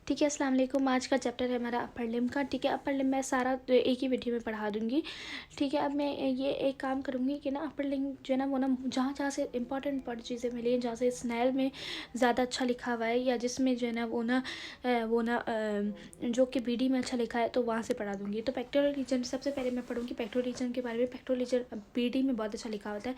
ठीक है, अस्सलाम वालेकुम। आज का चैप्टर है हमारा अपर लिम का। ठीक है, अपर लिम मैं सारा तो एक ही वीडियो में पढ़ा दूँगी। ठीक है, अब मैं ये एक काम करूँगी कि ना अपर लिम जो है ना वो ना जहाँ जहाँ से इंपॉर्टेंट चीज़ें मिली हैं, जहाँ से स्नेल में ज़्यादा अच्छा लिखा हुआ है या जिसमें जो है ना जो कि बीडी में अच्छा लिखा है तो वहाँ से पढ़ा दूँगी। तो पेक्टोरल रीजन सबसे पहले मैं पढ़ूँगी पेक्टोरल रीजन के बारे में। पेक्टोरल रीजन बीडी में बहुत अच्छा लिखा होता है।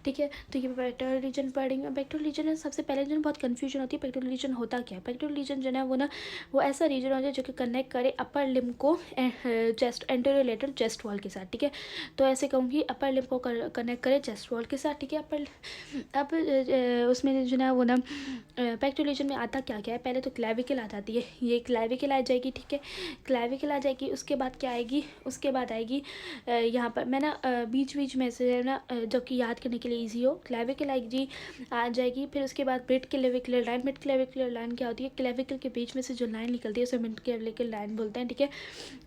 ठीक है, तो ये पेक्टोरल रीजन पढ़ेंगे। पेक्टोरल रीजन है सबसे पहले जो बहुत कन्फ्यूजन होती है, पेक्टोरल रीजन होता क्या है। पेक्टोरल रीजन जो है वो ऐसा रीजन होता है जो कि कनेक्ट करे अपर लिम को chest anterior lateral chest wall के साथ। ठीक है, तो ऐसे कहूँगी अपर लिम को कनेक्ट करे चेस्ट वॉल के साथ। ठीक है, अब उसमें जो है वो ना पेक्टोरल रीजन में आता क्या क्या है। पहले तो क्लेविकल आ जाती है, ये क्लेविकल आ जाएगी। ठीक है, क्लेविकल आ जाएगी। उसके बाद क्या आएगी, उसके बाद आएगी यहाँ पर मैं ना बीच बीच में से ना जो कि याद करने के लिए ईजी हो, क्लेविकल आएगी आ जाएगी। फिर उसके बाद mid clavicular line. Mid clavicular line क्या होती है, क्लेविकल के बीच में से जो लाइन निकलती है उसे मिड क्लेविकल लाइन बोलते हैं। ठीक है,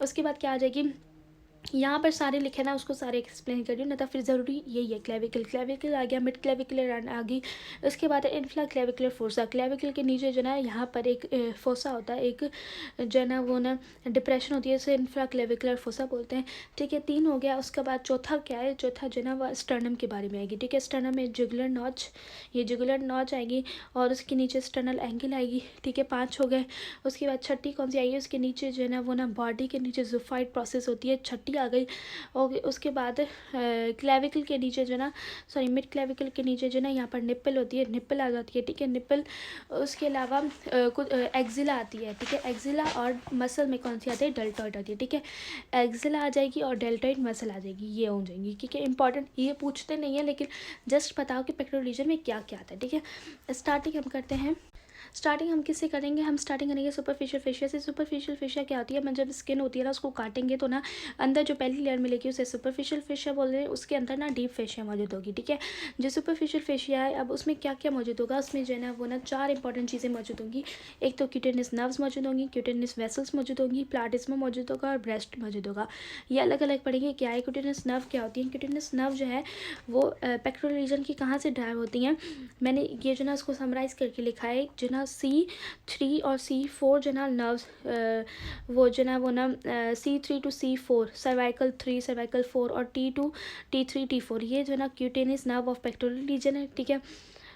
उसके बाद क्या आ जाएगी, यहाँ पर सारे लिखे ना उसको सारे एक्सप्लेन कर रही हूँ ना, तो फिर ज़रूरी यही है। क्लेविकल क्लेविकल आ गया, मिड क्लेविकुलर आ गई। उसके बाद है इन्फ्ला क्लेविकुलर फोसा। क्लेविकल के नीचे जो ना यहाँ पर एक फोसा होता है, एक जो ना वो ना डिप्रेशन होती है, इसे इन्फ्ला क्लेविकुलर फोसा बोलते हैं। ठीक है, 3 हो गया। उसके बाद चौथा क्या है, चौथा जो ना वह स्टर्नम के बारे में आएगी। ठीक है, स्टर्नम में जुगुलर नॉच, ये जुगुलर नॉच आएगी और उसके नीचे स्टर्नल एंगल आएगी। ठीक है, 5 हो गए। उसके बाद छठी कौन सी आएगी, उसके नीचे जो है ना वो ना बॉडी के नीचे जुफाइड प्रोसेस होती है, छठी आ गई। और उसके बाद क्लेविकल के नीचे जो ना मिड क्लेविकल के नीचे जो ना यहाँ पर निप्पल होती है, निप्पल आ जाती है। ठीक है, निप्पल। उसके अलावा कुछ एक्जिला आती है। ठीक है, एक्जिला और मसल में कौन सी आती है, डेल्टॉइड आती है। ठीक है, एक्जिला आ जाएगी और डेल्टॉइड मसल आ जाएगी, ये हो जाएंगी। ठीक है, इंपॉर्टेंट ये पूछते नहीं है लेकिन जस्ट बताओ कि पेक्टोरल रीजन में क्या क्या आता है। ठीक है, स्टार्टिंग हम करते हैं। स्टार्टिंग हम किससे करेंगे, हम स्टार्टिंग करेंगे सुपरफिशियल फेशिया से। सुपरफिशियल फेशिया क्या होती है, मतलब जब स्किन होती है ना उसको काटेंगे तो ना अंदर जो पहली लेयर मिलेगी उसे सुपरफिशियल फेशिया बोल रहे हैं, उसके अंदर ना डीप फेशिया मौजूद होगी। ठीक है, जो सुपरफिशियल फेशिया है अब उसमें क्या क्या मौजूद होगा, उसमें जो है ना वो ना 4 इंपॉर्टेंट चीज़ें मौजूद होंगी। एक तो क्यूटेनियस नर्व्स मौजूद होंगी, क्यूटेनियस वेसल्स मौजूद होंगी, प्लाटिस्मा मौजूद होगा और ब्रेस्ट मौजूद होगा। ये अलग अलग पढ़ेंगे क्या है। क्यूटेनियस नर्व क्या होती है, क्यूटेनियस नर्व जो है वो पेक्टोरल रीजन की कहाँ से ड्राइव होती हैं। मैंने ये जो ना उसको समराइज़ करके लिखा है, जो ना C3 और C4 जो ना नर्व्स वो जो ना वो ना C3 to C4, cervical 3 cervical 4 और T2 T3 T4, ये जो ना cutaneous nerve of pectoral region है। ठीक है,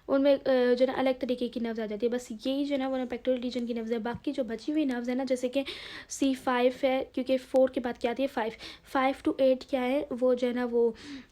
उनमें जो ना अलग तरीके की नर्व्स आ जाती है, बस यही जो ना वो ना पेक्टोरल रीजन की नर्व्स है। बाकी जो बची हुई नर्व्स है ना, जैसे कि C5 है, क्योंकि 4 के बाद क्या आती है 5 to 8 क्या है, वो जो है ना वो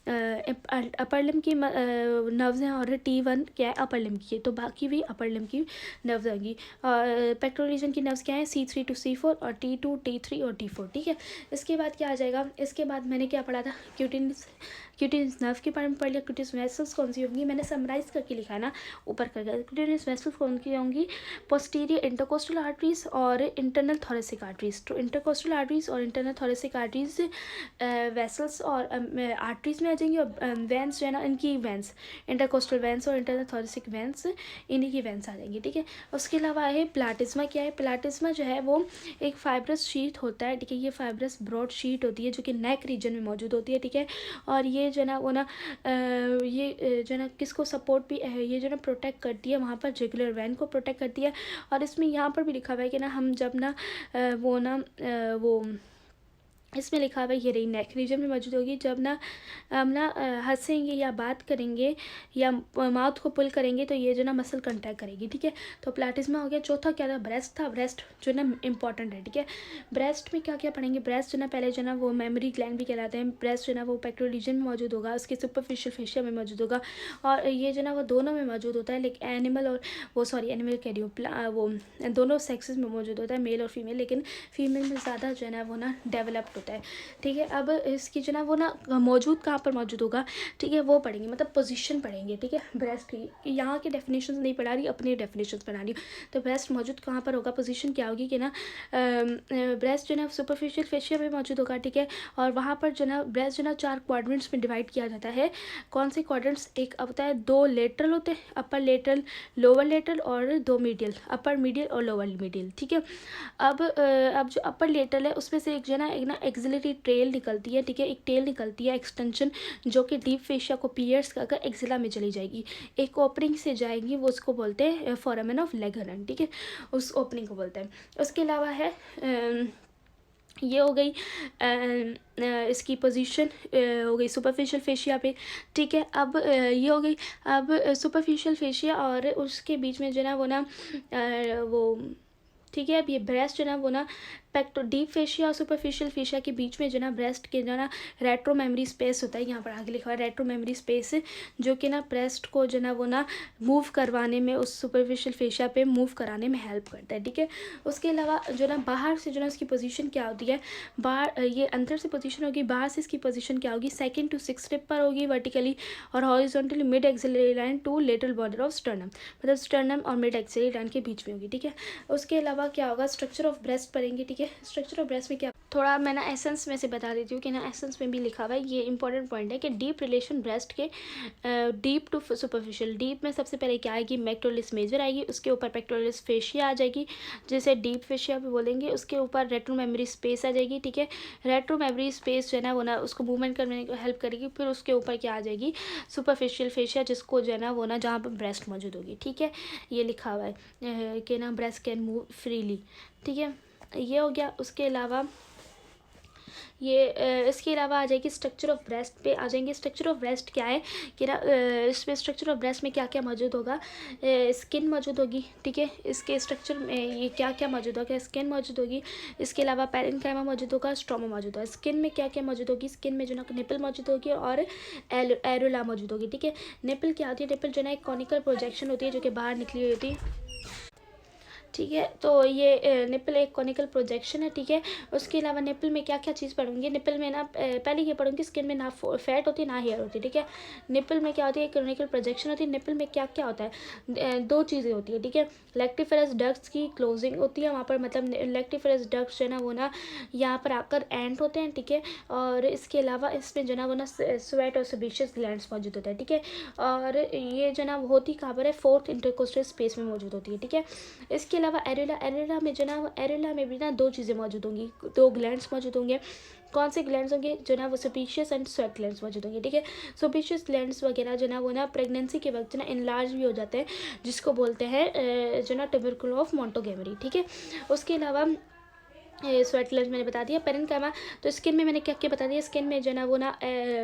अपर लिम की नर्व्स हैं और T1 क्या है अपर लिम की है, तो बाकी भी अपर लिम की नर्व्स आएंगी। पेक्टोरल रीजन की नर्व्स क्या है, C3 to C4 और T2 T3 और T4। ठीक है, इसके बाद क्या आ जाएगा, इसके बाद मैंने क्या पढ़ा था, क्यूटेनियस नर्व के बारे में पढ़ लिया। क्यूटेनियस वेसल्स कौन सी होंगी, मैंने समराइज करके लिखा है ना ऊपर करके। क्यूटेनियस वेसल्स कौन सी होंगी, पोस्टीरियर इंटरकोस्टल आर्टरीज और इंटरनल थोरेसिक आर्टरीज। तो इंटरकोस्टल आर्टरीज और इंटरनल थोरेसिक आर्टरीज वेसल्स और आर्टरीज में आ जाएंगी, और वेंस जो है ना इनकी वेंस, इंटरकोस्टल वेंस और इंटरनल थोरेसिक वेंस, इन्हीं की वेंस आ जाएंगी। ठीक है, उसके अलावा है प्लाटिस्मा। क्या है, प्लाटिस्मा जो है वो एक फाइब्रस शीट होता है। ठीक है, ये फाइब्रस ब्रॉड शीट होती है जो कि नेक रीजन में मौजूद होती है। ठीक है, और ये जो ना वो ना ये जो ना किसको सपोर्ट भी है, ये जो ना प्रोटेक्ट करती है वहाँ पर जुगुलर वेन को प्रोटेक्ट करती है। और इसमें यहाँ पर भी लिखा हुआ है कि ना हम जब ना वो ना वो इसमें लिखा हुआ है, ये रही नेक रीजन में मौजूद होगी। जब ना हम ना हंसेंगे या बात करेंगे या माउथ को पुल करेंगे तो ये जो ना मसल कंट्रैक्ट करेगी। ठीक है, तो प्लाटिस्मा हो गया। चौथा क्या था, ब्रेस्ट था। ब्रेस्ट जो ना इंपॉर्टेंट है। ठीक है, ब्रेस्ट में क्या क्या पढ़ेंगे, ब्रेस्ट जो ना पहले जो ना वो मेमोरी ग्लैंड भी कहलाते हैं। ब्रेस्ट जो ना वो पेक्टोरल रीजन में मौजूद होगा, उसके सुपरफिशियल फेशिया में मौजूद होगा, और ये जो ना वो दोनों में मौजूद होता है। लेकिन एनिमल और वो एनिमल कह रही हूँ, वो दोनों सेक्सेस में मौजूद होता है, मेल और फीमेल, लेकिन फीमेल में ज़्यादा जो है ना वो ना डेवलप्ड होता है। ठीक है, अब इसकी जो ना वो ना मौजूद कहाँ पर मौजूद होगा, ठीक है, वो पढ़ेंगे, मतलब पोजीशन पढ़ेंगे। ठीक है, ब्रेस्ट की यहाँ की डेफिनेशन नहीं पढ़ा रही, अपनी डेफिनेशन पढ़ा रही हूँ। तो ब्रेस्ट मौजूद कहाँ पर होगा, पोजीशन क्या होगी कि ना ब्रेस्ट जो ना सुपरफिशियल फेशिया में मौजूद होगा। ठीक है, और वहाँ पर जो ना ब्रेस्ट जो ना 4 क्वाड्रेंट्स में डिवाइड किया जाता है। कौन से क्वाड्रेंट्स, एक होता है 2 लेटरल होते हैं, अपर लेटरल लोअर लेटरल, और 2 मीडियल, अपर मीडियल और लोअर मीडियल। ठीक है, अब जो अपर लेटरल है उसमें से एक जो ना एक एक्सिलरी टेल निकलती है, ठीक है, एक टेल निकलती है एक्सटेंशन, जो कि डीप फेशिया को पियर्स कर एक्सिला में चली जाएगी, एक ओपनिंग से जाएगी, वो उसको बोलते हैं फोरामेन ऑफ लेगरन, ठीक है, उस ओपनिंग को बोलते हैं। उसके अलावा है ये हो गई इसकी पोजीशन हो गई सुपरफिशियल फेशिया पे, ठीक है। अब ये हो गई, अब सुपरफिशियल फेशिया और उसके बीच में जो है ना वो ना वो, ठीक है। अब ये ब्रेस्ट जो है ना वो ना पेक्टो डीप फेशिया और सुपरफिशियल फेशिया के बीच में जो ना ब्रेस्ट के जो ना रेट्रो मेमोरी स्पेस होता है, यहाँ पर आगे लिखा हुआ है रेट्रो मेमोरी स्पेस, जो कि ना ब्रेस्ट को जो ना वो ना मूव करवाने में, उस सुपरफिशियल फेशिया पे मूव कराने में हेल्प करता है, ठीक है। उसके अलावा जो ना बाहर से जो ना उसकी पोजीशन क्या होती है, बाहर ये अंदर से पोजीशन होगी, बाहर से इसकी पोजीशन क्या होगी, 2nd to 6th रिब पर होगी वर्टिकली और horizontally mid axillary line to lateral border of sternum, मतलब स्टर्नम और मिड एक्सिलरी लाइन के बीच में होगी, ठीक है। उसके अलावा क्या होगा, स्ट्रक्चर ऑफ ब्रेस्ट पढ़ेंगे, ठीक है। स्ट्रक्चर ऑफ ब्रेस्ट में क्या, थोड़ा मैं ना एसेंस में से बता देती हूँ कि ना एसेंस में भी लिखा हुआ है, ये इंपॉर्टेंट पॉइंट है कि डीप रिलेशन ब्रेस्ट के डीप टू सुपरफिशियल, डीप में सबसे पहले क्या आएगी, पेक्टोरलिस मेजर आएगी, उसके ऊपर पेक्टोरलिस फेशिया आ जाएगी जिसे डीप फेशिया भी बोलेंगे, उसके ऊपर रेट्रो मेमोरी स्पेस आ जाएगी, ठीक है। रेट्रो मेमोरी स्पेस जो है ना वो ना उसको मूवमेंट करने को हेल्प करेगी, फिर उसके ऊपर क्या आ जाएगी, सुपरफिशियल फेशिया, जिसको जो है ना वो ना जहाँ पर ब्रेस्ट मौजूद होगी, ठीक है। ये लिखा हुआ है कि ना ब्रेस्ट कैन मूव फ्रीली, ठीक है, ये हो गया। उसके अलावा ये इसके अलावा आ जाएगी स्ट्रक्चर ऑफ ब्रेस्ट पे आ जाएंगे। स्ट्रक्चर ऑफ ब्रेस्ट क्या है कि ना इसमें स्ट्रक्चर ऑफ ब्रेस्ट में क्या क्या मौजूद होगा, स्किन मौजूद होगी, ठीक है। इसके स्ट्रक्चर में ये क्या क्या मौजूद होगा, स्किन मौजूद होगी, इसके अलावा पैरेन्काइमा मौजूद होगा, स्ट्रोमा मौजूद होगा। स्किन में क्या क्या मौजूद होगी, स्किन में जो ना निपल मौजूद होगी और एरोला मौजूद होगी, ठीक है। निपल क्या होती है, निपल जो ना एक कॉनिकल प्रोजेक्शन होती है जो कि बाहर निकली हुई होती है, ठीक है। तो ये निपल एक कॉनिकल प्रोजेक्शन है, ठीक है। उसके अलावा निपल में क्या क्या चीज़ पढ़ूंगी, निपल में ना पहले ये पढ़ूंगी स्किन में ना फैट होती है ना हेयर होती है, ठीक है। निपल में क्या होती है, कॉनिकल प्रोजेक्शन होती है। निपल में क्या क्या होता है, दो चीज़ें होती है, ठीक है। लैक्टिफेरस डक्ट्स की क्लोजिंग होती है वहाँ पर, मतलब लैक्टिफेरस डक्ट्स जो है ना वो ना यहाँ पर आकर एंड होते हैं, ठीक है। और इसके अलावा इसमें जो ना वो ना स्वेट और सेबेशियस ग्लैंड्स मौजूद होता है, ठीक है। और ये जो ना होती कहाँ पर है, 4th इंटरकोस्टल स्पेस में मौजूद होती है, ठीक है। इसके अलावा एरेला, एरेला में जो ना एरेला में भी ना दो चीज़ें मौजूद होंगी, दो ग्लैंड्स मौजूद होंगे। कौन से ग्लैंड्स होंगे, जो ना वो सेबेशियस एंड स्वेट ग्लैंड्स मौजूद होंगे, ठीक है। सेबेशियस ग्लैंड्स वगैरह जो ना वो ना प्रेगनेंसी के वक्त जो ना इनलार्ज भी हो जाते हैं, जिसको बोलते हैं जो ना ट्यूबरकुल ऑफ मोंटोगेमरी, ठीक है। उसके अलावा स्वेट ग्लैंड्स मैंने बता दिया। पेरेन्काइमा, तो स्किन में मैंने क्या क्या बता दिया, स्किन में जो ना वो ना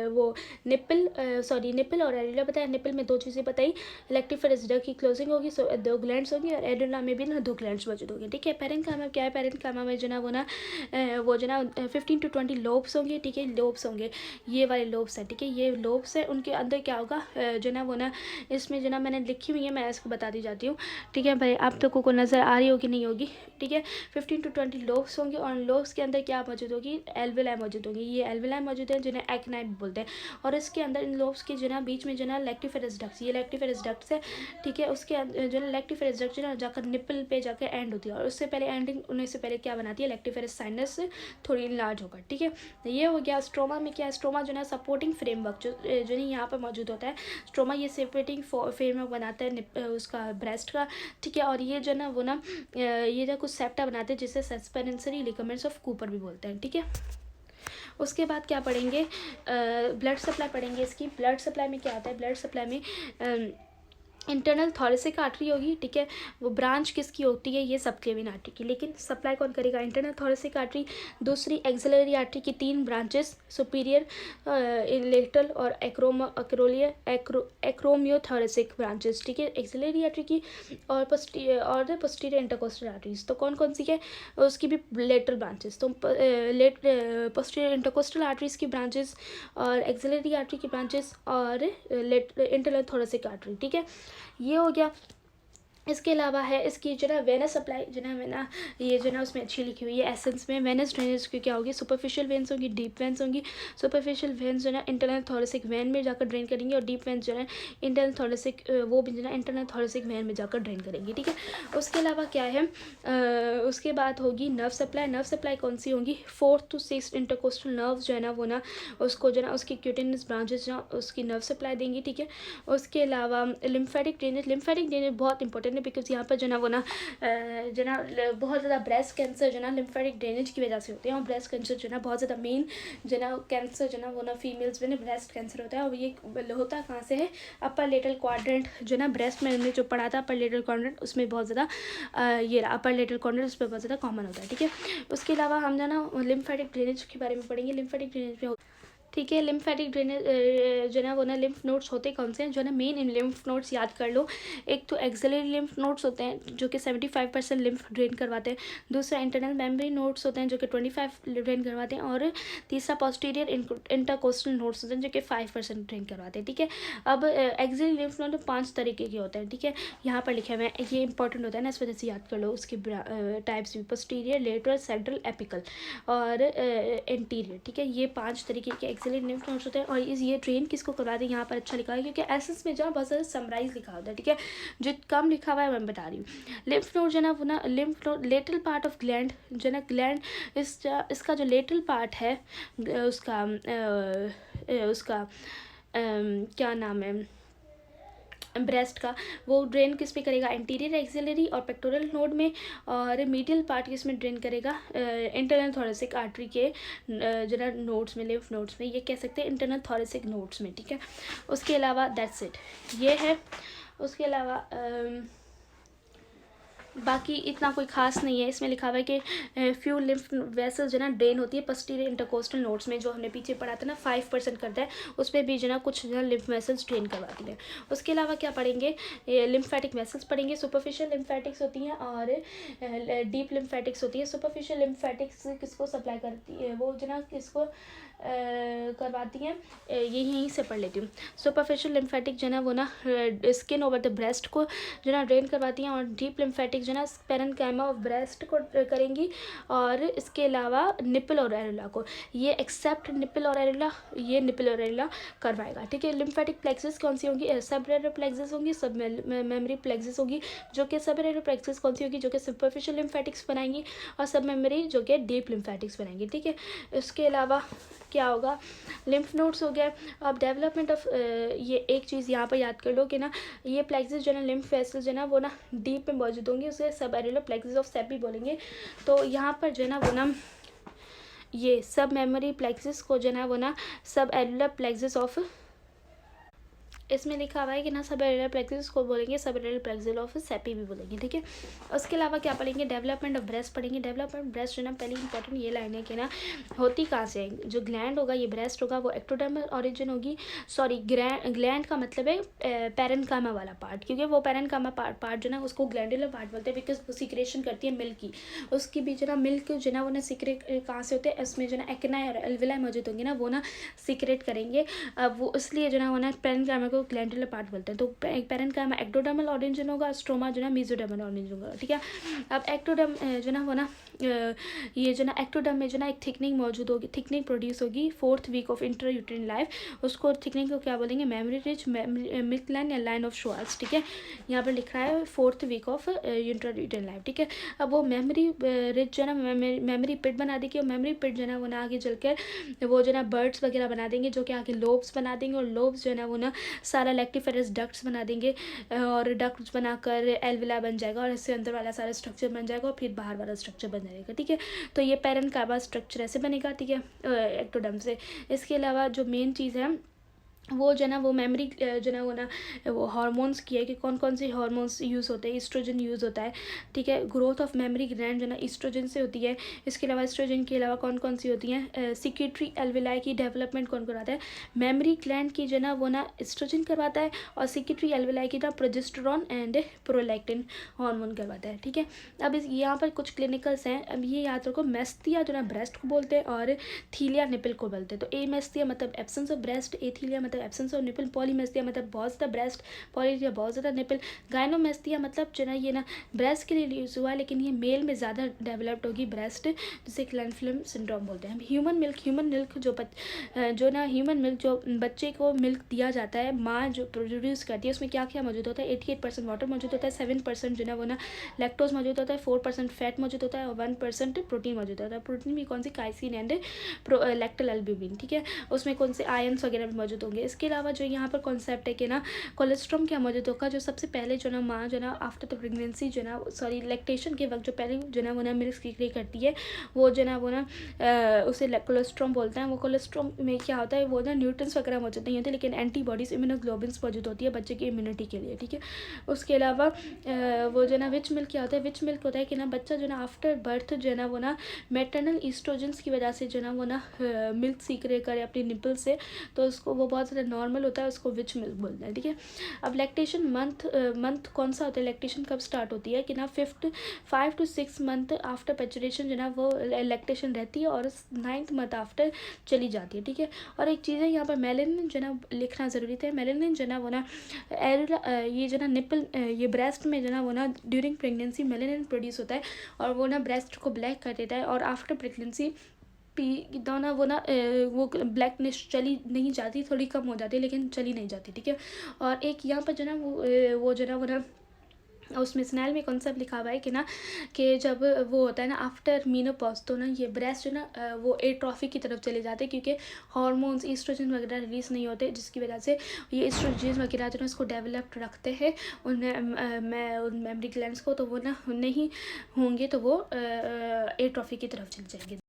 वो निपल और एरेला बताया। निपल में दो चीज़ें बताई, लैक्टिफेरस डक्ट की क्लोजिंग होगी, दो ग्लैंड्स होंगी, और एरेला में भी ना दो ग्लैंड्स मौजूद होंगे, ठीक है। पेरेन्काइमा क्या है, पेरेन्काइमा में जो ना वो ना 15 to 20 लोब्स होंगे, ठीक है। लोब्स होंगे, ये वाले लोब्स हैं, ठीक है, ये लोब्स हैं। उनके अंदर क्या होगा, जो ना वो ना इसमें जो ना मैंने लिखी हुई है, मैं इसको बता दी जाती हूँ, ठीक है भाई, आप लोगों को नज़र आ रही होगी नहीं होगी, ठीक है। 15 to 20 लोब्स होंगे, और लोब्स के अंदर क्या मौजूद होगी, एल्वेलाई मौजूद होगी। ये एल्वेलाई मौजूद है जिन्हें एक्नाई बोलते हैं, और इसके अंदर इन लोब्स के जो ना बीच में जो ना लैक्टिफेरस डक्ट्स, ये लैक्टिफेरस डक्ट्स है, ठीक है। उसके जो ना लैक्टिफेरस डक्ट जो ना जाकर निपल पे जाकर एंड होती है, और उससे पहले एंडिंग होने से पहले क्या बनाती है, लैक्टिफेरस साइनस थोड़ी लार्ज होकर, ठीक है। ये हो गया। स्ट्रोमा में क्या है, स्ट्रोमा जो ना सपोर्टिंग फ्रेमवर्क जो नहीं यहाँ पर मौजूद होता है, स्ट्रोमा ये सपोर्टिंग फ्रेमवर्क बनाता है उसका ब्रेस्ट का, ठीक है। और ये जो ना वो ना ये जो कुछ सेप्टा बनाते हैं जिसे सस्पेंसरी लिगामेंट्स ऑफ कूपर भी बोलते हैं, ठीक है। उसके बाद क्या पढ़ेंगे, ब्लड सप्लाई पढ़ेंगे। इसकी ब्लड सप्लाई में क्या आता है, ब्लड सप्लाई में इंटरनल थॉरेसिक आर्टरी होगी, ठीक है। वो ब्रांच किसकी होती है, ये सबक्लेविन आर्टरी की, लेकिन सप्लाई कौन करेगा, इंटरनल थॉरेसिक आर्टरी। दूसरी एक्सिलरी आर्टरी की 3 ब्रांचेस, सुपीरियर, लेटरल और एक्रोमियोथॉरेसिक ब्रांचेस, ठीक है, एक्सिलरी आर्टरी की। और पोस्टीरियर इंटरकोस्टल आर्टरीज, तो कौन कौन सी है, उसकी भी लेटरल ब्रांचेस, तो पोस्टीरियर इंटरकोस्टल आर्टरीज की ब्रांचेस, और एक्सिलरी आर्टरी की ब्रांचेस, और इंटरनल थॉरेसिक आर्टरी, ठीक है। ये हो गया। इसके अलावा है इसकी जो ना वेनस सप्लाई, जो ना वेना ये जो ना उसमें अच्छी लिखी हुई है एसेंस में, वेनस ड्रेनेज की क्या होगी, सुपरफिशियल वेन्स होंगी, डीप वेन्स होंगी। सुपरफिशियल वेन्स जो ना इंटरनल थॉरेसिक वेन में जाकर ड्रेन करेंगे, और डीप वेन्स जो है इंटरनल थॉरेसिक वो भी जो ना इंटरनल थॉरेसिक वेन में जाकर ड्रेन करेंगी, ठीक है। उसके अलावा क्या है, उसके बाद होगी नर्व सप्लाई। नर्व सप्लाई कौन सी होंगी, 4th to 6th intercostal nerve जो है ना वो ना उसको जो ना उसकी क्यूटेनस ब्रांचेस जो उसकी नर्व सप्लाई देंगी, ठीक है। उसके अलावा लिम्फेटिक ड्रेनेज, लिम्फेटिक ड्रेनेज बहुत इंपॉर्टेंट इंपॉर्टेंट है बिकॉज यहाँ पर जो ना वो ना बहुत ज़्यादा ब्रेस्ट कैंसर जो ना लिम्फेटिक ड्रेनेज की वजह से होते हैं, और ब्रेस्ट कैंसर जो ना बहुत ज़्यादा मेन जो ना कैंसर जो ना वो ना फीमेल्स में ब्रेस्ट कैंसर होता है। और ये होता कहाँ से है, अपर लेटरल क्वाड्रेंट जो ना ब्रेस्ट में हमने जो पढ़ा था अपर लेटरल क्वाड्रेंट, उसमें बहुत ज़्यादा ये अपर लेटरल क्वाड्रेंट उस पर बहुत ज़्यादा कॉमन होता है। ठीक है, उसके अलावा हम जो ना लिम्फेटिक ड्रेनेज के बारे में पढ़ेंगे। लिम्फेटिक ड्रेनेज में ठीक है, लिम्फेटिक ड्रेनेज जो ना वो ना लिम्फ नोड्स होते कौन से हैं, जो ना मेन लिम्फ नोड्स याद कर लो। एक तो एक्सिलरी लिम्फ नोड्स होते हैं जो कि 75% लिम्फ ड्रेन करवाते हैं। दूसरा इंटरनल मेम्ब्रेन नोड्स होते हैं जो कि 25 ड्रेन करवाते हैं। और तीसरा पोस्टीरियर इंटरकोस्टल नोड्स होते हैं जो कि 5% ड्रेन करवाते हैं। ठीक है, अब एक्सिलरी लिम्फ नोड 5 तरीके के होते हैं। ठीक है, यहाँ पर लिखे हुए हैं, ये इंपॉर्टेंट होता है ना, इस वजह से याद कर लो। उसके टाइप्स भी पोस्टीरियर, लेटरल, सेंट्रल, एपिकल और एंटीरियर। ठीक है, ये 5 तरीके के एक्सिलरी लिम्फ नोड्स होते हैं। और ये ट्रेन किसको करवाते हैं, यहाँ पर अच्छा लिखा है क्योंकि एसेंस में जो बहुत ज़्यादा समराइज लिखा होता है। ठीक है, जो कम लिखा हुआ है मैं बता रही हूँ। लिम्फ नोड जो ना वो ना lymph node lateral part of gland जो ना ग्लैंड इसका जो लेटरल पार्ट है उसका क्या नाम है ब्रेस्ट का, वो ड्रेन किस पे करेगा, इंटीरियर एक्सिलरी और पेक्टोरल नोड में। और मीडियल पार्ट किस में ड्रेन करेगा, इंटरनल थोरेसिक आर्टरी के जो ना नोड्स में, लिम्फ नोड्स में, ये कह सकते हैं इंटरनल थोरेसिक नोड्स में। ठीक है, उसके अलावा दैट्स इट, ये है। उसके अलावा बाकी इतना कोई खास नहीं है। इसमें लिखा हुआ है कि फ्यू लिम्फ वेसल्स जो ना ड्रेन होती है पोस्टीरियर इंटरकोस्टल नोड्स में, जो हमने पीछे पढ़ा था ना 5% करता है, उसमें भी जो ना कुछ जो लिम्फ वेसल्स ड्रेन करवाती है। उसके अलावा क्या पढ़ेंगे, लिम्फेटिक वेसल्स पढ़ेंगे। सुपरफिशियल लिम्फेटिक्स होती हैं और डीप लिम्फेटिक्स होती है। सुपरफिशियल लिम्फेटिक्स किसको सप्लाई करती है, वो जो ना किसको करवाती हैं, यहीं से पढ़ लेती हूँ। सुपरफिशियल लिम्फेटिक जो ना वो ना स्किन ओवर द ब्रेस्ट को जो ना ड्रेन करवाती हैं। और डीप लिम्फेटिक जो ना पेरेन्काइमा ऑफ ब्रेस्ट को करेंगी। और इसके अलावा निपल और एरेला को, ये एक्सेप्ट निपल और एरेला, ये निपल और एरेला करवाएगा। ठीक है, लिम्फेटिक प्लेक्सिस कौन सी होंगी, सबरेरल प्लेक्सिस होंगी, सब मेमोरी प्लेक्सिस होगी, जो कि सबरेरल प्लेक्सिस कौन सी होगी, जो कि सुपरफिशियल लिम्फेटिक्स बनाएंगी, और सब मेमोरी जो कि डीप लिम्फेटिक्स बनाएंगी। ठीक है, इसके अलावा क्या होगा, लिम्फ नोड्स हो गया। अब डेवलपमेंट ऑफ ये एक चीज़ यहाँ पर याद कर लो कि ना ये प्लेक्सिस जो ना लिम्फ वेसल्स जो ना वो ना डीप में मौजूद होंगे, उसे सब एरेलर प्लेक्सिस ऑफ सेपी बोलेंगे। तो यहाँ पर जो ना वो ना ये सब मेमोरी प्लेक्सिस को जो ना वो ना सब एरेलर प्लेक्सिस ऑफ, इसमें लिखा हुआ है कि ना सब एरेलर प्लेक्सिस को बोलेंगे सब एरेलर प्लेक्सिस ऑफ सेपी भी बोलेंगे। ठीक है, उसके अलावा क्या पढ़ेंगे, डेवलपमेंट ऑफ ब्रेस्ट पढ़ेंगे। डेवलपमेंट ब्रेस्ट जो ना पहली इंपॉर्टेंट ये लाइन है कि ना होती कहाँ से है, जो ग्लैंड होगा ये ब्रेस्ट होगा वो एक्टोडर्मल ऑरिजिन होगी। सॉरी, ग्लैंड का मतलब है पेरेन्काइमा वाला पार्ट, क्योंकि वो पेरेन्काइमा पार्ट जो ना उसको ग्लैंडुलर पार्ट बोलते हैं बिकॉज वो सिक्रेशन करती है मिल्क की। उसकी भी जो ना मिल्क जो ना वो ना सिक्रेट कहाँ से होते हैं, उसमें जो ना एक्नाई और एल्विलाई मौजूद होंगे ना, वो ना सिक्रेट करेंगे। अब वो इसलिए जो ना वो ना पेरेन्काइमा को ग्लैंडुलर पार्ट बोलते हैं। तो पेरेन्काइमा एक्टोडर्मल ऑरिजिन होगा, स्ट्रोमा जो ना मेसोडर्मल ऑरिजिन होगा। ठीक है, अब एक्टोडर्म जो ना वो ना ये जो ना एक्टोडर्म में जो ना एक थिकनिंग मौजूद होगी, थिकनिंग प्रोड्यूस होगी 4th week of intrauterine life. उसको थिकनिंग को क्या बोलेंगे, मेमोरी रिच मिल्क लाइन या लाइन ऑफ श्वार्ट्ज। ठीक है, यहाँ पर लिख रहा है 4th week of intrauterine life. ठीक है, अब वो मेमोरी रिच जो ना मेमोरी पिट बना देगी, और मेमोरी पिट जो ना वो ना आगे चलकर वो जो ना बर्ड्स वगैरह बना देंगे, जो कि आगे लोब्स बना देंगे, और लोब्स जो ना वो ना सारा लैक्टिफेरस डक्ट्स बना देंगे, और डक्ट्स बनाकर एल्विला बन जाएगा, और इससे अंदर वाला सारा स्ट्रक्चर बन जाएगा, और फिर बाहर वाला स्ट्रक्चर बन जाएगा। ठीक है, तो ये पेरेन्काइमा स्ट्रक्चर ऐसे बनेगा। ठीक है, एक्टोडर्म से। इसके अलावा जो मेन चीज़ है वो जो ना वो मेमोरी जो ना वो ना वो हार्मोन्स की है कि कौन कौन से हार्मोन्स यूज़ होते हैं। ईस्ट्रोजन यूज़ होता है। ठीक है, ग्रोथ ऑफ मेमोरी ग्लैंड जो ना ईस्ट्रोजन से होती है। इसके अलावा ईस्ट्रोजन के अलावा कौन कौन सी होती हैं, सिक्रेटरी एल्विलाई की डेवलपमेंट कौन करवाता है, मेमोरी ग्लैंड की जो ना वो ना ईस्ट्रोजन करवाता है, और सिक्रेटरी एल्विलाई की ना प्रोजेस्टेरॉन एंड प्रोलैक्टिन हार्मोन करवाता है। ठीक है, अब इस यहाँ पर कुछ क्लिनिकल्स हैं। अब ये याद रखो, मेस्तिया जो ना ब्रेस्ट को बोलते हैं, और थीलिया निपल को बोलते हैं। तो ए मेस्तिया मतलब एब्सेंस ऑफ ब्रेस्ट, एथीलिया मतलब एब्सेंस ऑफ निपल, पॉलीमेस्तिया मतलब बहुत ज़्यादा ब्रेस्ट, पॉलीथिया बहुत ज़्यादा निपल, गायनोमेस्तिया मतलब जो ना ये ना ब्रेस्ट के लिए यूज़ हुआ है, लेकिन ये मेल में ज़्यादा डेवलप्ड होगी ब्रेस्ट, जिसे क्लैनफिल्म सिंड्रोम बोलते हैं। ह्यूमन मिल्क जो ना ह्यूमन मिल्क जो बच्चे को मिल्क दिया जाता है, माँ जो प्रोड्यूस करती है, उसमें क्या क्या मौजूद होता है, 88% वाटर मौजूद होता है, 7% जो ना वो ना लैक्टोज मौजूद होता है, 4% फैट मौजूद होता है, और 1% प्रोटीन मौजूद होता है। प्रोटीन भी कौन सी, काइसिन एंड लैक्टल एल्ब्यूमिन। ठीक है, उसमें कौन से आयन्स वगैरह भी मौजूद होंगे। इसके अलावा जो यहाँ पर कॉन्सेप्ट है कि ना कोलेस्ट्रॉम क्या मौजूद होगा, जो सबसे पहले जो ना माँ जो ना आफ्टर द प्रेगनेंसी जो ना सॉरी लैक्टेशन के वक्त जो पहले जो ना वो ना मिल्क सीक्रेट करती है वो जो ना वो ना उसे कोलेस्ट्रॉम बोलते हैं। वो कोलेस्ट्रॉम में क्या होता है, वो ना न्यूट्रंस वगैरह मौजूद नहीं होते, लेकिन एंटीबॉडीज़ इम्यूनोग्लोबिन्स मौजूद होती है बच्चे की इम्यूनिटी के लिए, ठीक है। उसके अलावा वो जो ना विच मिल्क क्या होता है, विच मिल्क होता है कि ना बच्चा जो ना आफ्टर बर्थ जो ना वो ना मेटरनल ईस्ट्रोजन्स की वजह से जो ना वो ना मिल्क सीक्रेट करे अपनी निपल से, तो उसको वो बहुत ज़्यादा नॉर्मल होता है, उसको विच मिल्क बोलते हैं, ठीक है। अब लैक्टेशन मंथ कौन सा होता है, लैक्टेशन कब स्टार्ट होती है कि ना 5 to 6 मंथ आफ्टर पैचुरेशन जो ना वो लैक्टेशन रहती है और 9th मंथ आफ्टर चली जाती है, ठीक है। और एक चीज़ है यहाँ पर मेलेनिन जो ना लिखना ज़रूरी था। मेलेनिन जो ना वो ना ये जो ना निपल ये ब्रेस्ट में जो ना वो ना ड्यूरिंग प्रेगनेंसी मेलेनिन प्रोड्यूस होता है और वो ना ब्रेस्ट को ब्लैक कर देता है, और आफ्टर प्रेगनेंसी पी ना वो ना वो ब्लैकनेस चली नहीं जाती, थोड़ी कम हो जाती है लेकिन चली नहीं जाती, ठीक है। और एक यहाँ पर जो ना वो जो ना वो ना उसमें स्नेल में कॉन्सेप्ट लिखा हुआ है कि ना कि जब वो होता है ना आफ्टर मीनोपॉज, तो ना ये ब्रेस्ट जो ना वो एट्रॉफी की तरफ चले जाते हैं, क्योंकि हार्मोन्स ईस्ट्रोजन वगैरह रिलीज़ नहीं होते, जिसकी वजह से ये ईस्ट्रोजन वगैरह जो ना उसको डेवलप्ड रखते हैं उन मेमरी ग्लैंड्स को, तो वो ना नहीं होंगे तो वो एट्रॉफी की तरफ चले जाएंगे।